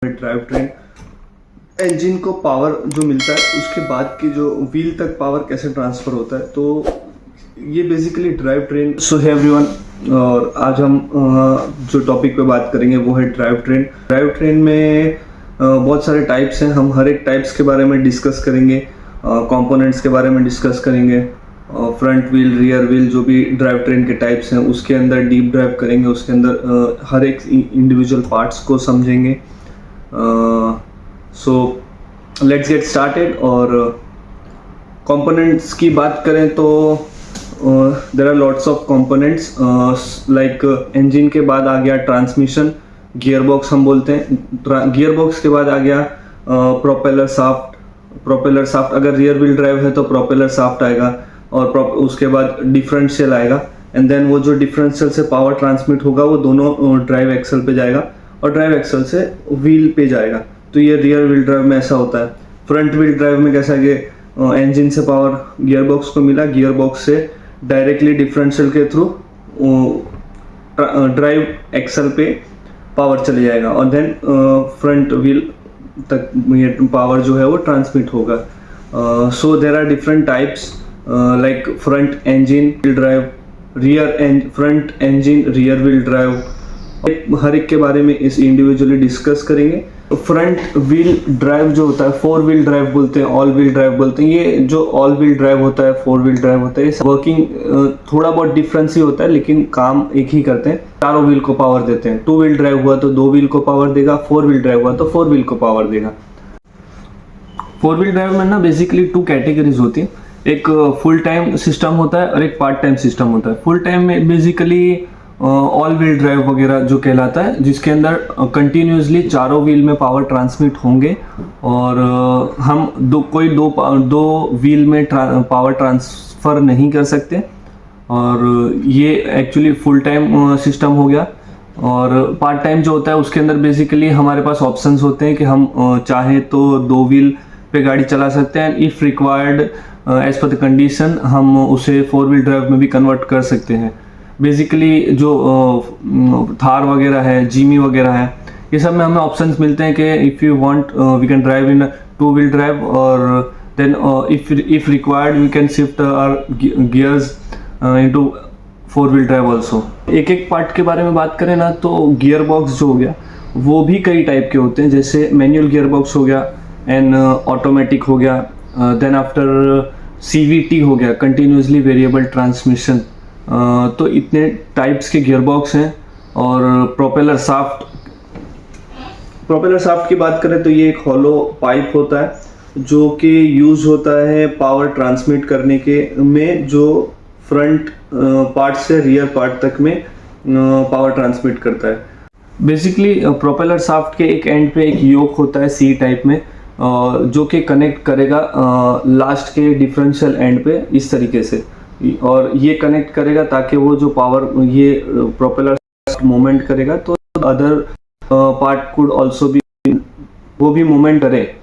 Drive train engine को power जो मिलता है उसके बाद की जो व्हील तक पावर कैसे ट्रांसफर होता है, तो ये बेसिकली ड्राइव ट्रेन। सो है एवरीवन, और आज हम जो टॉपिक पे बात करेंगे वो है ड्राइव ट्रेन। ड्राइव ट्रेन में बहुत सारे टाइप्स हैं, हम हर एक टाइप्स के बारे में डिस्कस करेंगे, कंपोनेंट्स के बारे में डिस्कस करेंगे, फ्रंट व्हील रियर व्हील जो भी ड्राइव ट्रेन के टाइप्स हैं उसके अंदर डीप ड्राइव करेंगे, उसके अंदर हर एक इंडिविजुअल पार्ट्स को समझेंगे। So let's get started. और कंपोनेंट्स की बात करें तो there are lots of components, like engine के बाद आ गया ट्रांसमिशन, गियर बॉक्स हम बोलते हैं। गियर बॉक्स के बाद आ गया प्रोपेलर शाफ्ट। प्रोपेलर शाफ्ट अगर रियर व्हील ड्राइव है तो प्रोपेलर शाफ्ट आएगा, और उसके बाद डिफरेंशियल आएगा, एंड देन वो जो डिफरेंशियल से पावर ट्रांसमिट होगा वो दोनों ड्राइव एक्सल पे जाएगा और ड्राइव एक्सल से व्हील पे जाएगा। तो ये रियर व्हील ड्राइव में ऐसा होता है। फ्रंट व्हील ड्राइव में कैसा कि इंजन से पावर गियर बॉक्स को मिला, गियर बॉक्स से डायरेक्टली डिफरेंशियल के थ्रू ड्राइव एक्सल पे पावर चले जाएगा, और देन फ्रंट व्हील तक ये पावर जो है वो ट्रांसमिट होगा। So there are different types like front engine wheel drive, front engine rear wheel drive, हर एक के बारे में इस इंडिविजुअली डिस्कस करेंगे। फ्रंट व्हील ड्राइव जो होता है, फोर व्हील ड्राइव बोलते हैं, ऑल व्हील ड्राइव बोलते हैं। ये जो ऑल व्हील ड्राइव होता है, फोर व्हील ड्राइव होता है, वर्किंग थोड़ा बहुत डिफरेंस ही होता है, लेकिन काम एक ही करते हैं। चारों व्हील को पावर देते हैं। टू व्हील ड्राइव हुआ तो दो व्हील को पावर देगा, फोर व्हील ड्राइव हुआ तो फोर व्हील को पावर देगा। फोर व्हील ड्राइव में ना बेसिकली टू कैटेगरीज होती है, एक फुल टाइम सिस्टम होता है और एक पार्ट टाइम सिस्टम होता है। फुल टाइम में बेसिकली ऑल व्हील ड्राइव वगैरह जो कहलाता है, जिसके अंदर कंटिन्यूसली चारों व्हील में पावर ट्रांसमिट होंगे, और हम दो व्हील में पावर ट्रांसफ़र नहीं कर सकते, और ये एक्चुअली फुल टाइम सिस्टम हो गया। और पार्ट टाइम जो होता है उसके अंदर बेसिकली हमारे पास ऑप्शंस होते हैं कि हम चाहे तो दो व्हील पे गाड़ी चला सकते हैं, if required as per the condition हम उसे फोर व्हील ड्राइव में भी कन्वर्ट कर सकते हैं। बेसिकली जो थार वगैरह है, जीमी वगैरह है, ये सब में हमें ऑप्शंस मिलते हैं कि if you want we can drive in two wheel drive, और then if required we can shift our gears into four wheel drive also. एक एक पार्ट के बारे में बात करें ना, तो गियर बॉक्स जो हो गया वो भी कई टाइप के होते हैं, जैसे मैनुअल गियर बॉक्स हो गया एंड ऑटोमेटिक हो गया, देन आफ्टर CVT हो गया, कंटिन्यूसली वेरिएबल ट्रांसमिशन। तो इतने टाइप्स के गियर बॉक्स हैं। और प्रोपेलर शाफ्ट की बात करें तो ये एक हॉलो पाइप होता है जो कि यूज़ होता है पावर ट्रांसमिट करने के में, जो फ्रंट पार्ट से रियर पार्ट तक में पावर ट्रांसमिट करता है। बेसिकली प्रोपेलर शाफ्ट के एक एंड पे एक योक होता है C टाइप में, जो कि कनेक्ट करेगा लास्ट के डिफरेंशियल एंड पे इस तरीके से, और ये कनेक्ट करेगा ताकि वो जो पावर ये प्रोपेलर मूवमेंट करेगा तो अदर पार्ट कुड आल्सो भी वो भी मूवमेंट करे।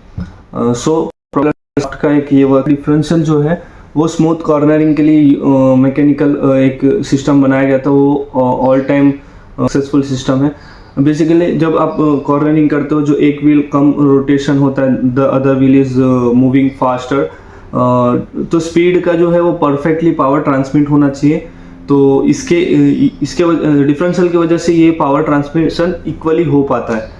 सो प्रोपेलर शाफ्ट का एक ये वर्क डिफरेंशियल जो है वो स्मूथ कॉर्नरिंग के लिए मैकेनिकल एक सिस्टम बनाया गया था, वो ऑल टाइम सक्सेसफुल सिस्टम है। बेसिकली जब आप कॉर्नरिंग करते हो, जो एक व्हील कम रोटेशन होता है, the other wheel is moving faster, तो स्पीड का जो है वो परफेक्टली पावर ट्रांसमिट होना चाहिए। तो इसके डिफरेंशियल की वजह से ये पावर ट्रांसमिशन इक्वली हो पाता है।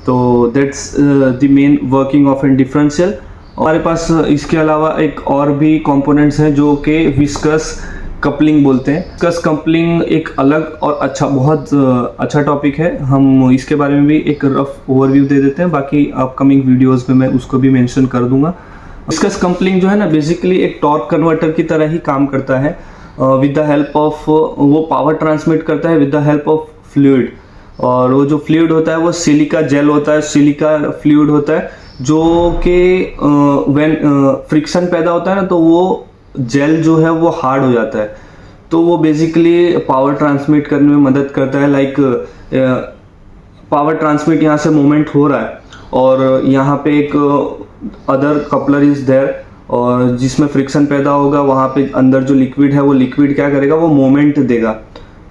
तो that's the main working of an differential. हमारे पास इसके अलावा एक और भी कंपोनेंट्स हैं जो कि विस्कस कपलिंग बोलते हैं। विस्कस कपलिंग एक अलग और बहुत अच्छा टॉपिक है, हम इसके बारे में भी एक रफ ओवरव्यू दे देते हैं, बाकी अपकमिंग वीडियोज़ में मैं उसको भी मेंशन कर दूंगा। विस्कस कपलिंग जो है ना, बेसिकली एक टॉर्क कन्वर्टर की तरह ही काम करता है, विद द हेल्प ऑफ वो पावर ट्रांसमिट करता है with the help of fluid. और वो जो फ्लूइड होता है वो सिलिका जेल होता है, सिलिका फ्लूइड होता है, जो कि व्हेन फ्रिक्शन पैदा होता है ना, तो वो जेल जो है वो हार्ड हो जाता है, तो वो बेसिकली पावर ट्रांसमिट करने में मदद करता है। लाइक पावर ट्रांसमिट यहाँ से मूवमेंट हो रहा है, और यहाँ पे एक अदर कपलर इज देयर, और जिसमें फ्रिक्शन पैदा होगा वहाँ पे अंदर जो लिक्विड है वो लिक्विड क्या करेगा, वो मोमेंट देगा।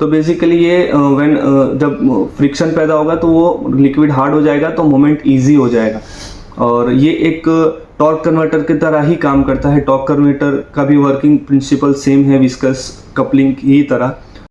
तो बेसिकली ये व्हेन जब फ्रिक्शन पैदा होगा तो वो लिक्विड हार्ड हो जाएगा तो मोमेंट इजी हो जाएगा। और ये एक टॉर्क कन्वर्टर की तरह ही काम करता है। टॉर्क कन्वर्टर का भी वर्किंग प्रिंसिपल सेम है विस्कस कपलिंग की तरह।